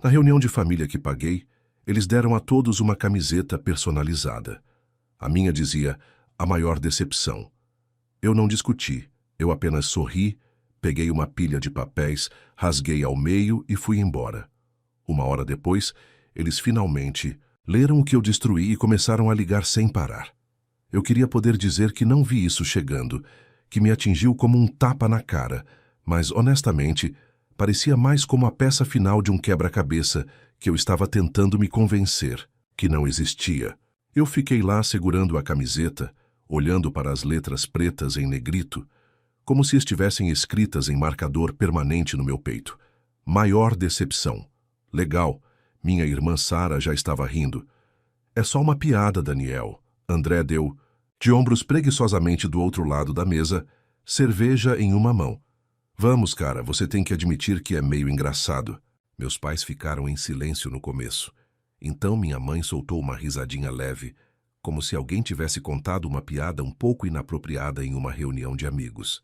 Na reunião de família que paguei, eles deram a todos uma camiseta personalizada. A minha dizia, a maior decepção. Eu não discuti, eu apenas sorri, peguei uma pilha de papéis, rasguei ao meio e fui embora. Uma hora depois, eles finalmente leram o que eu destruí e começaram a ligar sem parar. Eu queria poder dizer que não vi isso chegando, que me atingiu como um tapa na cara, mas, honestamente, parecia mais como a peça final de um quebra-cabeça que eu estava tentando me convencer que não existia. Eu fiquei lá segurando a camiseta, olhando para as letras pretas em negrito, como se estivessem escritas em marcador permanente no meu peito. Maior decepção. Legal. Minha irmã Sara já estava rindo. É só uma piada, Daniel. André deu, de ombros preguiçosamente do outro lado da mesa, cerveja em uma mão. Vamos, cara, você tem que admitir que é meio engraçado. Meus pais ficaram em silêncio no começo. Então minha mãe soltou uma risadinha leve, como se alguém tivesse contado uma piada um pouco inapropriada em uma reunião de amigos.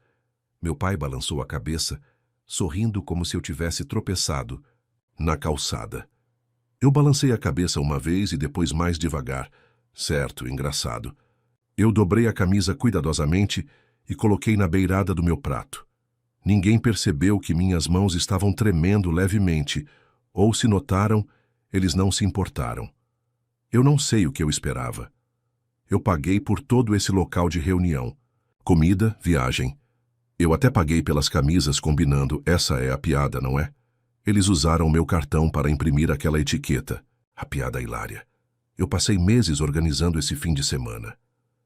Meu pai balançou a cabeça, sorrindo como se eu tivesse tropeçado na calçada. Eu balancei a cabeça uma vez e depois mais devagar. Certo, engraçado. Eu dobrei a camisa cuidadosamente e coloquei na beirada do meu prato. Ninguém percebeu que minhas mãos estavam tremendo levemente, ou se notaram, eles não se importaram. Eu não sei o que eu esperava. Eu paguei por todo esse local de reunião. Comida, viagem. Eu até paguei pelas camisas combinando, essa é a piada, não é? Eles usaram meu cartão para imprimir aquela etiqueta. A piada hilária. Eu passei meses organizando esse fim de semana.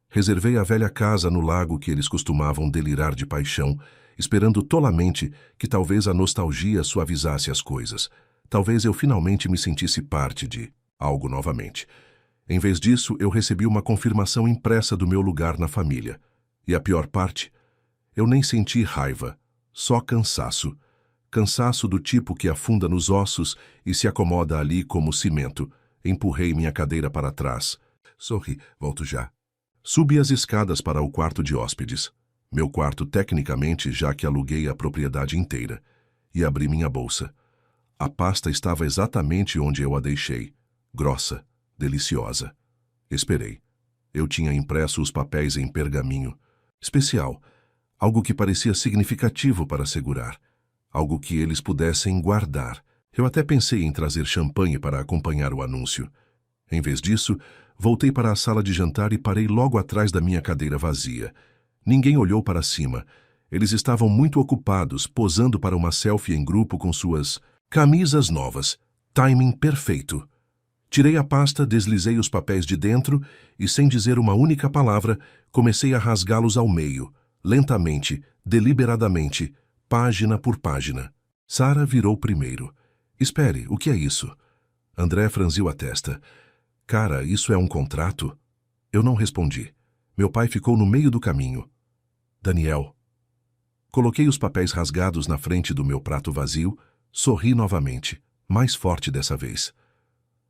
Reservei a velha casa no lago que eles costumavam delirar de paixão, esperando tolamente que talvez a nostalgia suavizasse as coisas. Talvez eu finalmente me sentisse parte de algo novamente. Em vez disso, eu recebi uma confirmação impressa do meu lugar na família. E a pior parte? Eu nem senti raiva, só cansaço. Cansaço do tipo que afunda nos ossos e se acomoda ali como cimento. Empurrei minha cadeira para trás. Sorri, volto já. Subi as escadas para o quarto de hóspedes. Meu quarto tecnicamente, já que aluguei a propriedade inteira. E abri minha bolsa. A pasta estava exatamente onde eu a deixei. Grossa, deliciosa. Esperei. Eu tinha impresso os papéis em pergaminho. Especial. Algo que parecia significativo para segurar. Algo que eles pudessem guardar. Eu até pensei em trazer champanhe para acompanhar o anúncio. Em vez disso, voltei para a sala de jantar e parei logo atrás da minha cadeira vazia. Ninguém olhou para cima. Eles estavam muito ocupados, posando para uma selfie em grupo com suas camisas novas. Timing perfeito. Tirei a pasta, deslizei os papéis de dentro e, sem dizer uma única palavra, comecei a rasgá-los ao meio, lentamente, deliberadamente, página por página. Sara virou primeiro. Espere, o que é isso? André franziu a testa. Cara, isso é um contrato? Eu não respondi. Meu pai ficou no meio do caminho. Daniel. Coloquei os papéis rasgados na frente do meu prato vazio, sorri novamente, mais forte dessa vez.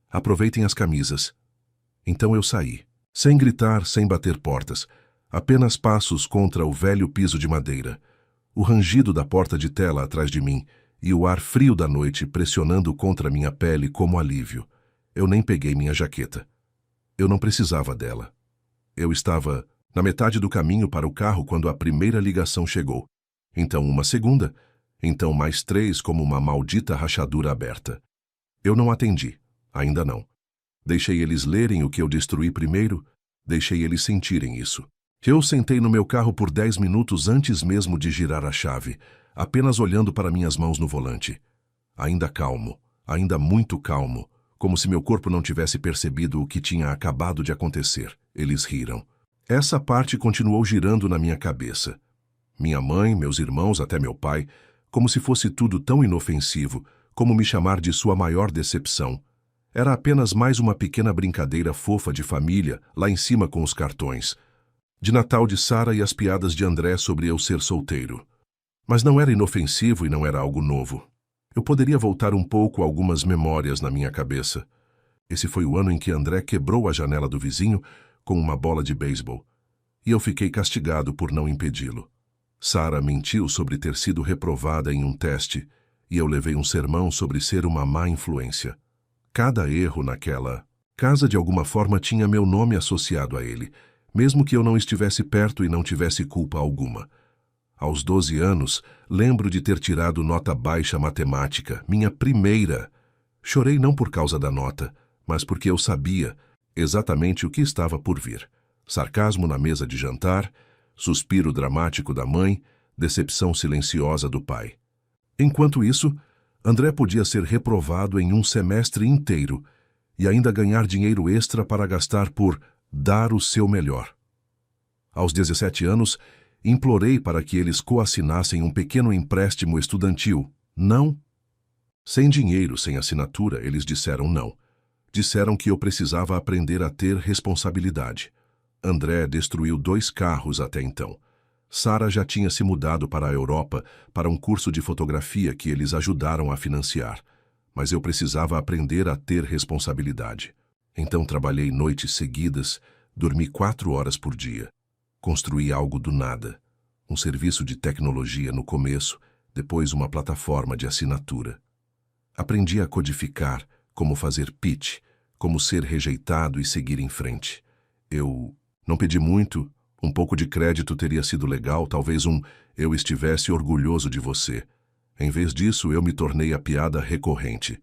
Aproveitem as camisas. Então eu saí, sem gritar, sem bater portas, apenas passos contra o velho piso de madeira, o rangido da porta de tela atrás de mim e o ar frio da noite pressionando contra minha pele como alívio. Eu nem peguei minha jaqueta. Eu não precisava dela. Eu estava na metade do caminho para o carro quando a primeira ligação chegou. Então uma segunda, então mais 3 como uma maldita rachadura aberta. Eu não atendi, ainda não. Deixei eles lerem o que eu destruí primeiro, deixei eles sentirem isso. Eu sentei no meu carro por 10 minutos antes mesmo de girar a chave, apenas olhando para minhas mãos no volante. Ainda calmo, ainda muito calmo, como se meu corpo não tivesse percebido o que tinha acabado de acontecer. Eles riram. Essa parte continuou girando na minha cabeça. Minha mãe, meus irmãos, até meu pai, como se fosse tudo tão inofensivo, como me chamar de sua maior decepção. Era apenas mais uma pequena brincadeira fofa de família, lá em cima com os cartões. De Natal de Sara e as piadas de André sobre eu ser solteiro. Mas não era inofensivo e não era algo novo. Eu poderia voltar um pouco a algumas memórias na minha cabeça. Esse foi o ano em que André quebrou a janela do vizinho com uma bola de beisebol. E eu fiquei castigado por não impedi-lo. Sara mentiu sobre ter sido reprovada em um teste, e eu levei um sermão sobre ser uma má influência. Cada erro naquela casa de alguma forma tinha meu nome associado a ele, mesmo que eu não estivesse perto e não tivesse culpa alguma. Aos 12 anos, lembro de ter tirado nota baixa matemática, minha primeira. Chorei não por causa da nota, mas porque eu sabia exatamente o que estava por vir. Sarcasmo na mesa de jantar, suspiro dramático da mãe, decepção silenciosa do pai. Enquanto isso, André podia ser reprovado em um semestre inteiro e ainda ganhar dinheiro extra para gastar por dar o seu melhor. Aos 17 anos, implorei para que eles coassinassem um pequeno empréstimo estudantil. Não. Sem dinheiro, sem assinatura, eles disseram não. Disseram que eu precisava aprender a ter responsabilidade. André destruiu 2 carros até então. Sara já tinha se mudado para a Europa para um curso de fotografia que eles ajudaram a financiar. Mas eu precisava aprender a ter responsabilidade. Então trabalhei noites seguidas, dormi 4 horas por dia. Construí algo do nada. Um serviço de tecnologia no começo, depois uma plataforma de assinatura. Aprendi a codificar, como fazer pitch, como ser rejeitado e seguir em frente. Eu não pedi muito, um pouco de crédito teria sido legal, talvez eu estivesse orgulhoso de você. Em vez disso, eu me tornei a piada recorrente.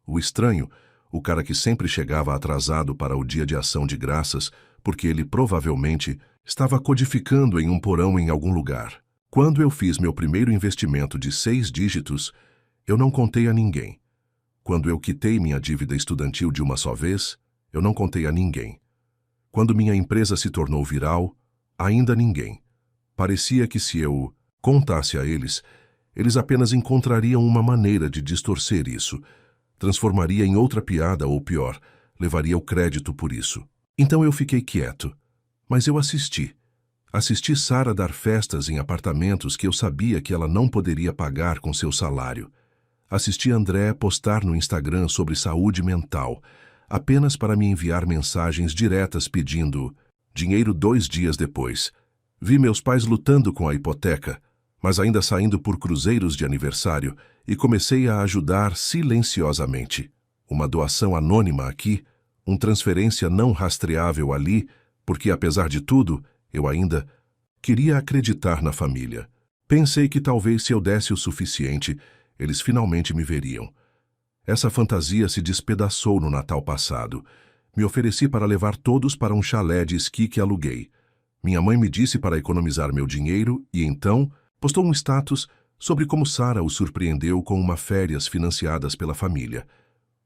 O estranho, o cara que sempre chegava atrasado para o dia de ação de graças, porque ele provavelmente estava codificando em um porão em algum lugar. Quando eu fiz meu primeiro investimento de 6 dígitos, eu não contei a ninguém. Quando eu quitei minha dívida estudantil de uma só vez, eu não contei a ninguém. Quando minha empresa se tornou viral, ainda ninguém. Parecia que se eu contasse a eles, eles apenas encontrariam uma maneira de distorcer isso. Transformaria em outra piada ou pior, levaria o crédito por isso. Então eu fiquei quieto. Mas eu assisti. Assisti Sara dar festas em apartamentos que eu sabia que ela não poderia pagar com seu salário. Assisti André postar no Instagram sobre saúde mental, apenas para me enviar mensagens diretas pedindo dinheiro 2 dias depois. Vi meus pais lutando com a hipoteca, mas ainda saindo por cruzeiros de aniversário, e comecei a ajudar silenciosamente. Uma doação anônima aqui, uma transferência não rastreável ali, porque apesar de tudo, eu ainda queria acreditar na família. Pensei que talvez se eu desse o suficiente, eles finalmente me veriam. Essa fantasia se despedaçou no Natal passado. Me ofereci para levar todos para um chalé de esqui que aluguei. Minha mãe me disse para economizar meu dinheiro e então postou um status sobre como Sara o surpreendeu com uma férias financiadas pela família.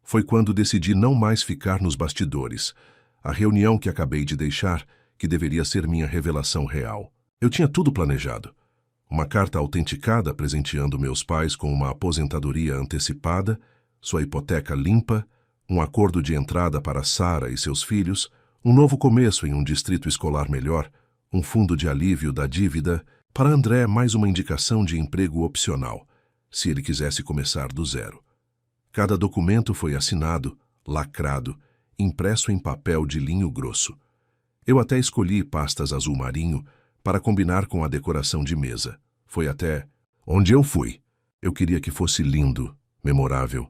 Foi quando decidi não mais ficar nos bastidores. A reunião que acabei de deixar, que deveria ser minha revelação real. Eu tinha tudo planejado. Uma carta autenticada presenteando meus pais com uma aposentadoria antecipada, sua hipoteca limpa, um acordo de entrada para Sara e seus filhos, um novo começo em um distrito escolar melhor, um fundo de alívio da dívida, para André mais uma indicação de emprego opcional, se ele quisesse começar do zero. Cada documento foi assinado, lacrado, impresso em papel de linho grosso. Eu até escolhi pastas azul marinho para combinar com a decoração de mesa. Foi até onde eu fui. Eu queria que fosse lindo, memorável.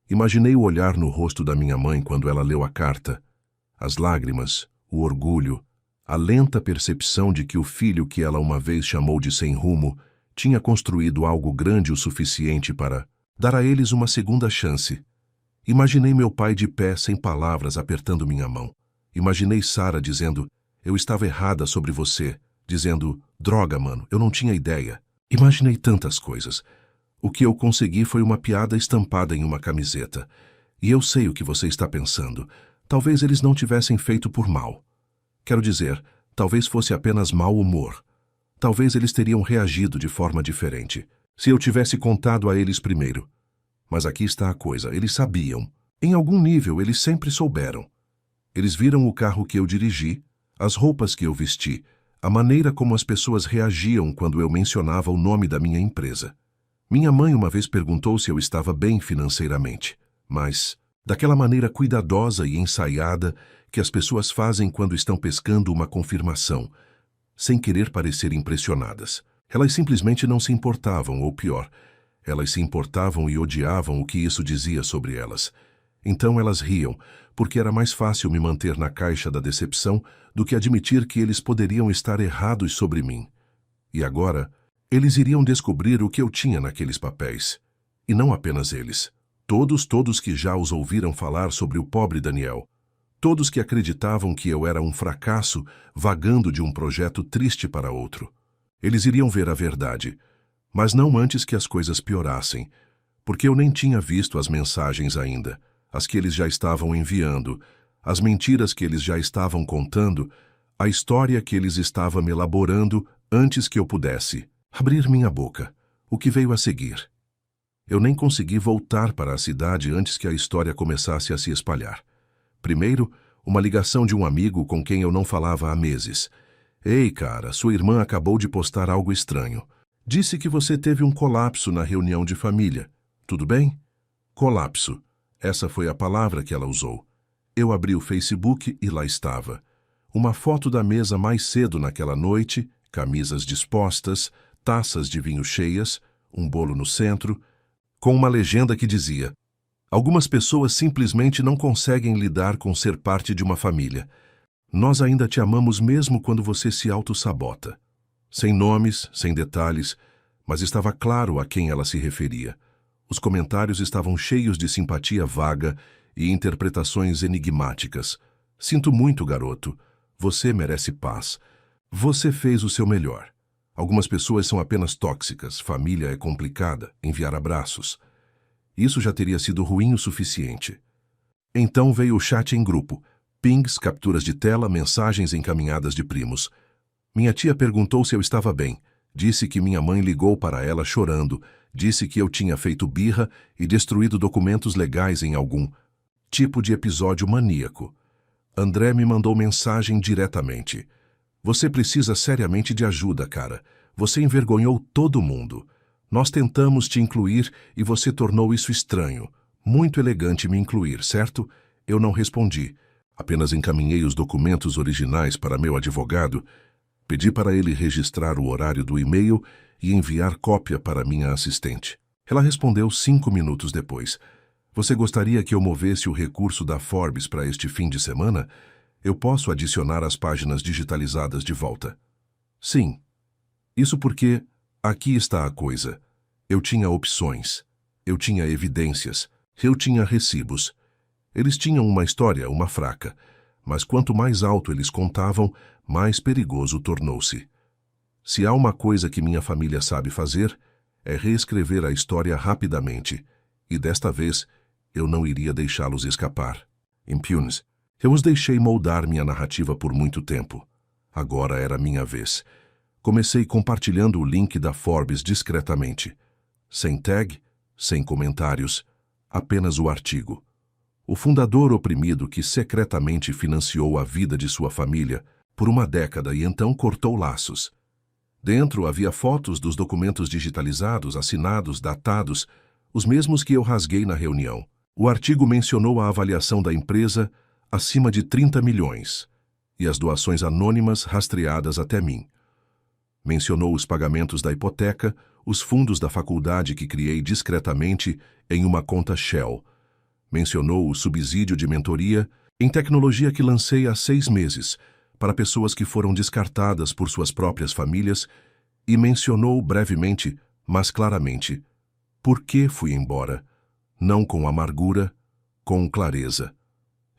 Imaginei o olhar no rosto da minha mãe quando ela leu a carta. As lágrimas, o orgulho, a lenta percepção de que o filho que ela uma vez chamou de sem rumo tinha construído algo grande o suficiente para dar a eles uma segunda chance. Imaginei meu pai de pé sem palavras apertando minha mão. Imaginei Sara dizendo, eu estava errada sobre você, dizendo, droga, mano, eu não tinha ideia. Imaginei tantas coisas. O que eu consegui foi uma piada estampada em uma camiseta. E eu sei o que você está pensando. Talvez eles não tivessem feito por mal. Quero dizer, talvez fosse apenas mau humor. Talvez eles teriam reagido de forma diferente, se eu tivesse contado a eles primeiro. Mas aqui está a coisa, eles sabiam. Em algum nível, eles sempre souberam. Eles viram o carro que eu dirigi, as roupas que eu vesti, a maneira como as pessoas reagiam quando eu mencionava o nome da minha empresa. Minha mãe uma vez perguntou se eu estava bem financeiramente, mas daquela maneira cuidadosa e ensaiada que as pessoas fazem quando estão pescando uma confirmação, sem querer parecer impressionadas. Elas simplesmente não se importavam, ou pior, Elas se importavam e odiavam o que isso dizia sobre elas. Então elas riam, porque era mais fácil me manter na caixa da decepção do que admitir que eles poderiam estar errados sobre mim. E agora, eles iriam descobrir o que eu tinha naqueles papéis. E não apenas eles. Todos que já os ouviram falar sobre o pobre Daniel. Todos que acreditavam que eu era um fracasso, vagando de um projeto triste para outro. Eles iriam ver a verdade, mas não antes que as coisas piorassem, porque eu nem tinha visto as mensagens ainda, as que eles já estavam enviando, as mentiras que eles já estavam contando, a história que eles estavam elaborando antes que eu pudesse abrir minha boca. O que veio a seguir? Eu nem consegui voltar para a cidade antes que a história começasse a se espalhar. Primeiro, uma ligação de um amigo com quem eu não falava há meses. Ei, cara, sua irmã acabou de postar algo estranho. Disse que você teve um colapso na reunião de família. Tudo bem? Colapso. Essa foi a palavra que ela usou. Eu abri o Facebook e lá estava. Uma foto da mesa mais cedo naquela noite, camisas dispostas, taças de vinho cheias, um bolo no centro, com uma legenda que dizia: algumas pessoas simplesmente não conseguem lidar com ser parte de uma família. Nós ainda te amamos mesmo quando você se auto-sabota. Sem nomes, sem detalhes, mas estava claro a quem ela se referia. Os comentários estavam cheios de simpatia vaga e interpretações enigmáticas. Sinto muito, garoto. Você merece paz. Você fez o seu melhor. Algumas pessoas são apenas tóxicas, família é complicada, enviar abraços. Isso já teria sido ruim o suficiente. Então veio o chat em grupo, pings, capturas de tela, mensagens encaminhadas de primos. Minha tia perguntou se eu estava bem. Disse que minha mãe ligou para ela chorando, disse que eu tinha feito birra e destruído documentos legais em algum tipo de episódio maníaco. André me mandou mensagem diretamente. Você precisa seriamente de ajuda, cara. Você envergonhou todo mundo. Nós tentamos te incluir e você tornou isso estranho. Muito elegante me incluir, certo? Eu não respondi. Apenas encaminhei os documentos originais para meu advogado. Pedi para ele registrar o horário do e-mail e enviar cópia para minha assistente. Ela respondeu 5 minutos depois. Você gostaria que eu movesse o recurso da Forbes para este fim de semana? Eu posso adicionar as páginas digitalizadas de volta. Sim. Isso porque aqui está a coisa. Eu tinha opções. Eu tinha evidências. Eu tinha recibos. Eles tinham uma história, uma fraca. Mas quanto mais alto eles contavam, mais perigoso tornou-se. Se há uma coisa que minha família sabe fazer, é reescrever a história rapidamente. E desta vez, eu não iria deixá-los escapar. Impunes. Eu os deixei moldar minha narrativa por muito tempo. Agora era minha vez. Comecei compartilhando o link da Forbes discretamente. Sem tag, sem comentários, apenas o artigo. O fundador oprimido que secretamente financiou a vida de sua família por uma década e então cortou laços. Dentro havia fotos dos documentos digitalizados, assinados, datados, os mesmos que eu rasguei na reunião. O artigo mencionou a avaliação da empresa acima de 30 milhões e as doações anônimas rastreadas até mim. Mencionou os pagamentos da hipoteca, os fundos da faculdade que criei discretamente em uma conta Shell. Mencionou o subsídio de mentoria em tecnologia que lancei há 6 meses para pessoas que foram descartadas por suas próprias famílias e mencionou brevemente, mas claramente, por que fui embora, não com amargura, com clareza.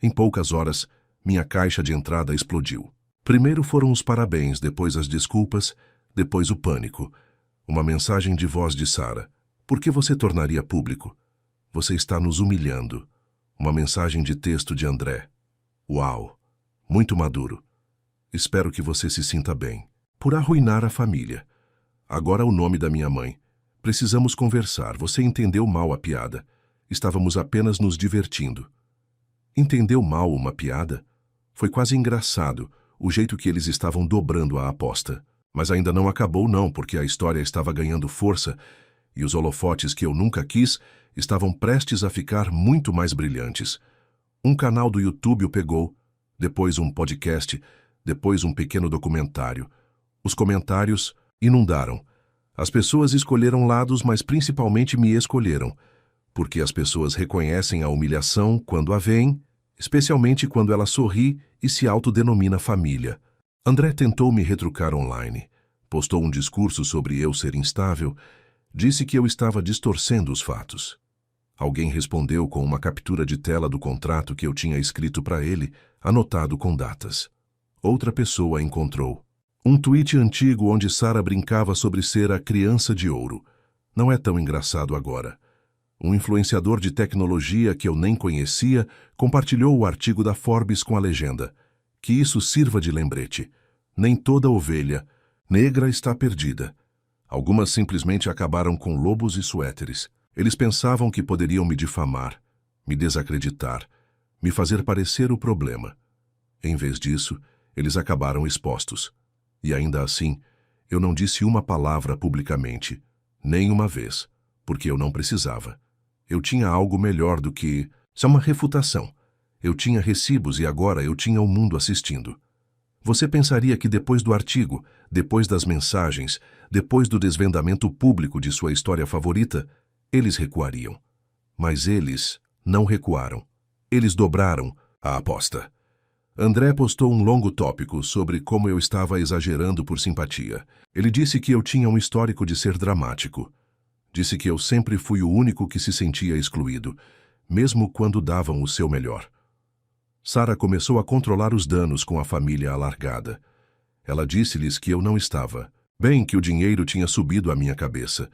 Em poucas horas, minha caixa de entrada explodiu. Primeiro foram os parabéns, depois as desculpas, depois o pânico. Uma mensagem de voz de Sara. Por que você tornaria público? Você está nos humilhando. Uma mensagem de texto de André. Uau! Muito maduro. Espero que você se sinta bem. Por arruinar a família. Agora o nome da minha mãe. Precisamos conversar. Você entendeu mal a piada. Estávamos apenas nos divertindo. Entendeu mal uma piada? Foi quase engraçado o jeito que eles estavam dobrando a aposta. Mas ainda não acabou não, porque a história estava ganhando força e os holofotes que eu nunca quis estavam prestes a ficar muito mais brilhantes. Um canal do YouTube o pegou, depois um podcast, depois um pequeno documentário. Os comentários inundaram. As pessoas escolheram lados, mas principalmente me escolheram, porque as pessoas reconhecem a humilhação quando a veem, especialmente quando ela sorri e se autodenomina família. André tentou me retrucar online, postou um discurso sobre eu ser instável, disse que eu estava distorcendo os fatos. Alguém respondeu com uma captura de tela do contrato que eu tinha escrito para ele, anotado com datas. Outra pessoa encontrou um tweet antigo onde Sara brincava sobre ser a criança de ouro. Não é tão engraçado agora. Um influenciador de tecnologia que eu nem conhecia compartilhou o artigo da Forbes com a legenda: que isso sirva de lembrete. Nem toda ovelha negra está perdida. Algumas simplesmente acabaram com lobos e suéteres. Eles pensavam que poderiam me difamar, me desacreditar, me fazer parecer o problema. Em vez disso, eles acabaram expostos. E ainda assim, eu não disse uma palavra publicamente, nem uma vez, porque eu não precisava. Eu tinha algo melhor do que uma refutação. Eu tinha recibos e agora eu tinha o mundo assistindo. Você pensaria que depois do artigo, depois das mensagens, depois do desvendamento público de sua história favorita, eles recuariam. Mas eles não recuaram. Eles dobraram a aposta. André postou um longo tópico sobre como eu estava exagerando por simpatia. Ele disse que eu tinha um histórico de ser dramático. Disse que eu sempre fui o único que se sentia excluído, mesmo quando davam o seu melhor. Sara começou a controlar os danos com a família alargada. Ela disse-lhes que eu não estava bem, que o dinheiro tinha subido à minha cabeça,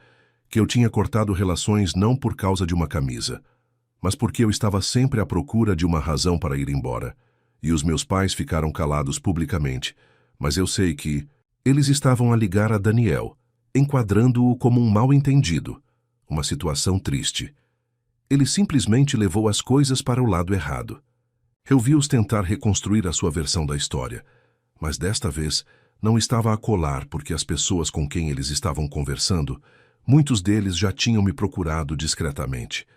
que eu tinha cortado relações não por causa de uma camisa, mas porque eu estava sempre à procura de uma razão para ir embora. E os meus pais ficaram calados publicamente, mas eu sei que eles estavam a ligar a Daniel, enquadrando-o como um mal-entendido, uma situação triste. Ele simplesmente levou as coisas para o lado errado. Eu vi-os tentar reconstruir a sua versão da história, mas desta vez não estava a colar porque as pessoas com quem eles estavam conversando, muitos deles já tinham me procurado discretamente.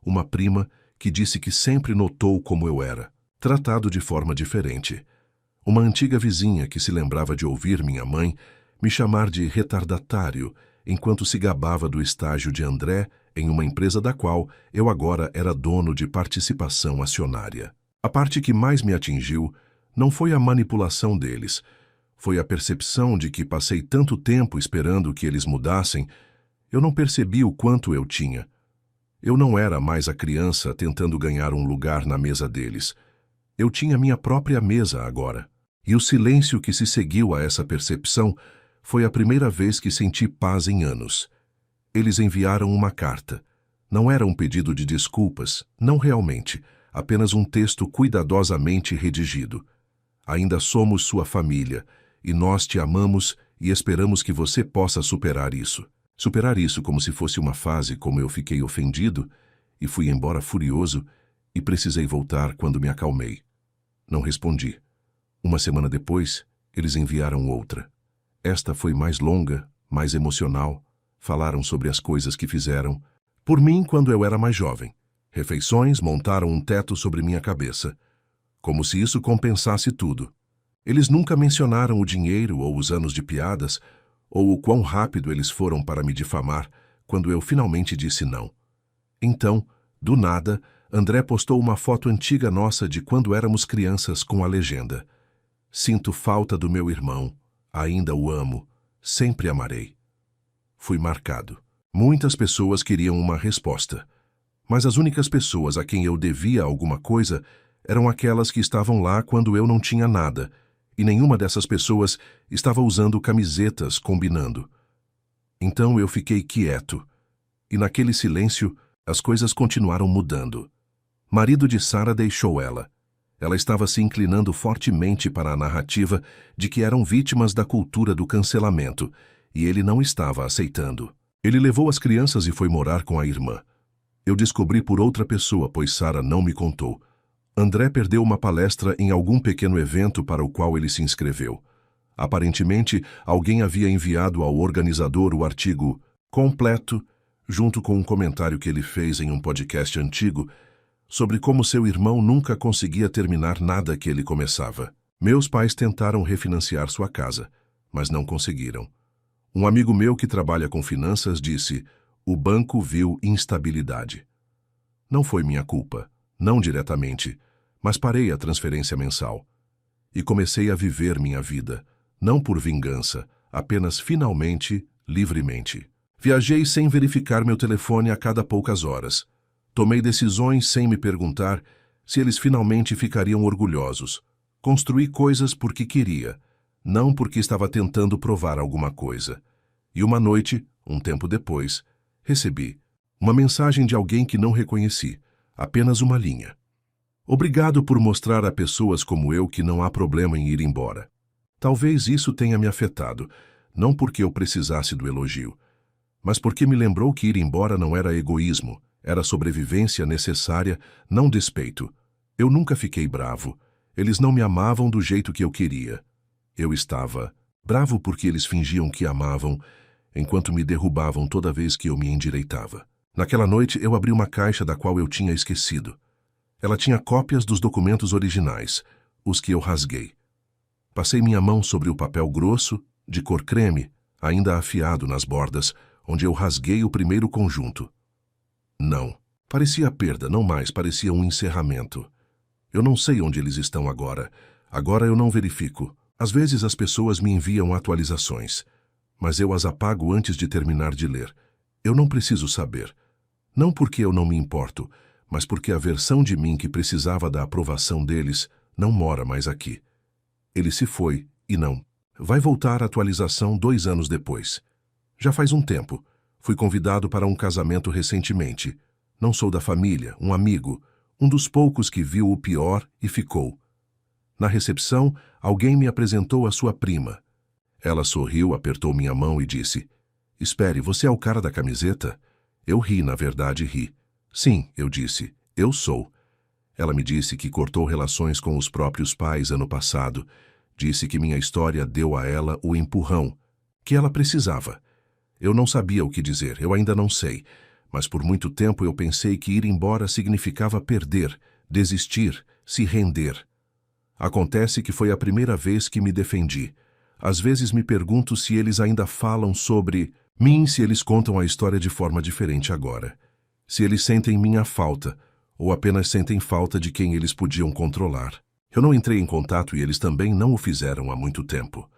Uma prima que disse que sempre notou como eu era, tratado de forma diferente. Uma antiga vizinha que se lembrava de ouvir minha mãe me chamar de retardatário enquanto se gabava do estágio de André em uma empresa da qual eu agora era dono de participação acionária. A parte que mais me atingiu não foi a manipulação deles, foi a percepção de que passei tanto tempo esperando que eles mudassem, eu não percebi o quanto eu tinha. Eu não era mais a criança tentando ganhar um lugar na mesa deles. Eu tinha minha própria mesa agora. E o silêncio que se seguiu a essa percepção foi a primeira vez que senti paz em anos. Eles enviaram uma carta. Não era um pedido de desculpas, não realmente, apenas um texto cuidadosamente redigido. Ainda somos sua família, e nós te amamos e esperamos que você possa superar isso. Superar isso como se fosse uma fase, como eu fiquei ofendido e fui embora furioso e precisei voltar quando me acalmei. Não respondi. Uma semana depois, eles enviaram outra. Esta foi mais longa, mais emocional. Falaram sobre as coisas que fizeram por mim quando eu era mais jovem. Refeições, montaram um teto sobre minha cabeça. Como se isso compensasse tudo. Eles nunca mencionaram o dinheiro ou os anos de piadas, ou o quão rápido eles foram para me difamar quando eu finalmente disse não. Então, do nada, André postou uma foto antiga nossa de quando éramos crianças com a legenda: "Sinto falta do meu irmão, ainda o amo, sempre amarei." Fui marcado. Muitas pessoas queriam uma resposta, mas as únicas pessoas a quem eu devia alguma coisa eram aquelas que estavam lá quando eu não tinha nada, e nenhuma dessas pessoas estava usando camisetas combinando. Então eu fiquei quieto, e naquele silêncio as coisas continuaram mudando. Marido de Sara deixou ela. Ela estava se inclinando fortemente para a narrativa de que eram vítimas da cultura do cancelamento, e ele não estava aceitando. Ele levou as crianças e foi morar com a irmã. Eu descobri por outra pessoa, pois Sara não me contou. André perdeu uma palestra em algum pequeno evento para o qual ele se inscreveu. Aparentemente, alguém havia enviado ao organizador o artigo completo, junto com um comentário que ele fez em um podcast antigo, sobre como seu irmão nunca conseguia terminar nada que ele começava. Meus pais tentaram refinanciar sua casa, mas não conseguiram. Um amigo meu que trabalha com finanças disse: o banco viu instabilidade. Não foi minha culpa, não diretamente, mas parei a transferência mensal. E comecei a viver minha vida, não por vingança, apenas finalmente, livremente. Viajei sem verificar meu telefone a cada poucas horas. Tomei decisões sem me perguntar se eles finalmente ficariam orgulhosos. Construí coisas porque queria, não porque estava tentando provar alguma coisa. E uma noite, um tempo depois, recebi uma mensagem de alguém que não reconheci, apenas uma linha. Obrigado por mostrar a pessoas como eu que não há problema em ir embora. Talvez isso tenha me afetado, não porque eu precisasse do elogio, mas porque me lembrou que ir embora não era egoísmo, era sobrevivência necessária, não despeito. Eu nunca fiquei bravo. Eles não me amavam do jeito que eu queria. Eu estava bravo porque eles fingiam que amavam, enquanto me derrubavam toda vez que eu me endireitava. Naquela noite eu abri uma caixa da qual eu tinha esquecido. Ela tinha cópias dos documentos originais, os que eu rasguei. Passei minha mão sobre o papel grosso, de cor creme, ainda afiado nas bordas, onde eu rasguei o primeiro conjunto. Não. Parecia perda, não mais, parecia um encerramento. Eu não sei onde eles estão agora. Agora eu não verifico. Às vezes as pessoas me enviam atualizações, mas eu as apago antes de terminar de ler. Eu não preciso saber. Não porque eu não me importo, mas porque a versão de mim que precisava da aprovação deles não mora mais aqui. Ele se foi, e não. Vai voltar a atualização 2 anos depois. Já faz um tempo. Fui convidado para um casamento recentemente. Não sou da família, um amigo, um dos poucos que viu o pior e ficou. Na recepção, alguém me apresentou a sua prima. Ela sorriu, apertou minha mão e disse: Espere, você é o cara da camiseta? Eu ri, na verdade ri. Sim, eu disse, eu sou. Ela me disse que cortou relações com os próprios pais ano passado. Disse que minha história deu a ela o empurrão que ela precisava. Eu não sabia o que dizer, eu ainda não sei, mas por muito tempo eu pensei que ir embora significava perder, desistir, se render. Acontece que foi a primeira vez que me defendi. Às vezes me pergunto se eles ainda falam sobre mim, se eles contam a história de forma diferente agora. Se eles sentem minha falta, ou apenas sentem falta de quem eles podiam controlar. Eu não entrei em contato e eles também não o fizeram há muito tempo.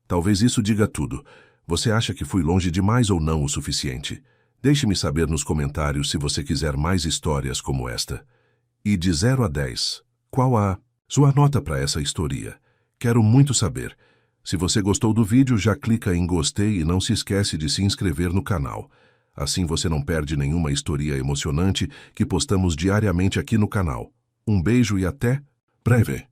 Talvez isso diga tudo. Você acha que fui longe demais ou não o suficiente? Deixe-me saber nos comentários se você quiser mais histórias como esta. E de 0 a 10, qual a sua nota para essa história? Quero muito saber. Se você gostou do vídeo, já clica em gostei e não se esquece de se inscrever no canal. Assim você não perde nenhuma história emocionante que postamos diariamente aqui no canal. Um beijo e até breve!